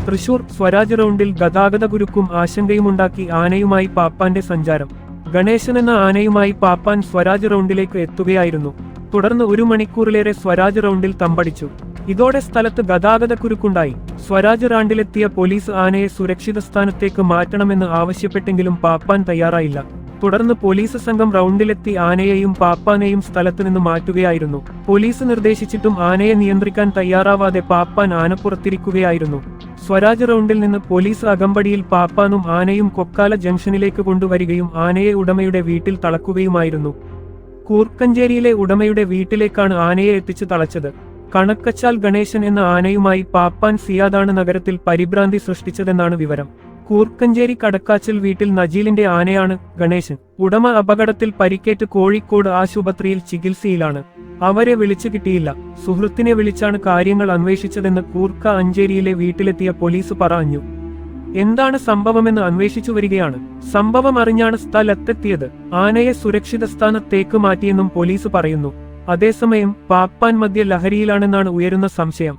തൃശൂർ സ്വരാജ് റൗണ്ടിൽ ഗതാഗതകുരുക്കും ആശങ്കയുമുണ്ടാക്കി ആനയുമായി പാപ്പാന്റെ സഞ്ചാരം. ഗണേശൻ എന്ന ആനയുമായി പാപ്പാൻ സ്വരാജ് റൗണ്ടിലേക്ക് എത്തുകയായിരുന്നു. തുടർന്ന് 1 മണിക്കൂറിലേറെ സ്വരാജ് റൗണ്ടിൽ തമ്പടിച്ചു. ഇതോടെ സ്ഥലത്ത് ഗതാഗതക്കുരുക്കുണ്ടായി. സ്വരാജ് റൗണ്ടിലെത്തിയ പോലീസ് ആനയെ സുരക്ഷിത സ്ഥാനത്തേക്ക് മാറ്റണമെന്ന് ആവശ്യപ്പെട്ടെങ്കിലും പാപ്പാൻ തയ്യാറായില്ല. തുടർന്ന് പോലീസ് സംഘം റൗണ്ടിലെത്തി ആനയെയും പാപ്പാനെയും സ്ഥലത്തുനിന്ന് മാറ്റുകയായിരുന്നു. പോലീസ് നിർദ്ദേശിച്ചിട്ടും ആനയെ നിയന്ത്രിക്കാൻ തയ്യാറാവാതെ പാപ്പാൻ ആനപ്പുറത്തിരിക്കുകയായിരുന്നു. സ്വരാജ് റൗണ്ടിൽ നിന്ന് പോലീസ് അകമ്പടിയിൽ പാപ്പാനും ആനയും കൊക്കാല ജംഗ്ഷനിലേക്ക് കൊണ്ടുവരികയും ആനയെ ഉടമയുടെ വീട്ടിൽ തളക്കുകയുമായിരുന്നു. കൂർക്കഞ്ചേരിയിലെ ഉടമയുടെ വീട്ടിലേക്കാണ് ആനയെ എത്തിച്ചു തളച്ചത്. കണക്കച്ചാൽ ഗണേശൻ എന്ന ആനയുമായി പാപ്പാൻ സിയാദാണ് നഗരത്തിൽ പരിഭ്രാന്തി സൃഷ്ടിച്ചതെന്നാണ് വിവരം. കൂർക്കഞ്ചേരി കടക്കാച്ചിൽ വീട്ടിൽ നജീലിന്റെ ആനയാണ് ഗണേശൻ. ഉടമ അപകടത്തിൽ പരിക്കേറ്റ് കോഴിക്കോട് ആശുപത്രിയിൽ ചികിത്സയിലാണ്. അവരെ വിളിച്ചു കിട്ടിയില്ല. സുഹൃത്തിനെ വിളിച്ചാണ് കാര്യങ്ങൾ അന്വേഷിച്ചതെന്ന് കൂർക്ക അഞ്ചേരിയിലെ വീട്ടിലെത്തിയ പോലീസ് പറഞ്ഞു. എന്താണ് സംഭവമെന്ന് അന്വേഷിച്ചു വരികയാണ്. സംഭവം അറിഞ്ഞാണ് സ്ഥലത്തെത്തിയത്. ആനയെ സുരക്ഷിത സ്ഥാനത്തേക്ക് മാറ്റിയെന്നും പോലീസ് പറയുന്നു. അതേസമയം പാപ്പാൻ മദ്യ ലഹരിയിലാണെന്നാണ് ഉയരുന്ന സംശയം.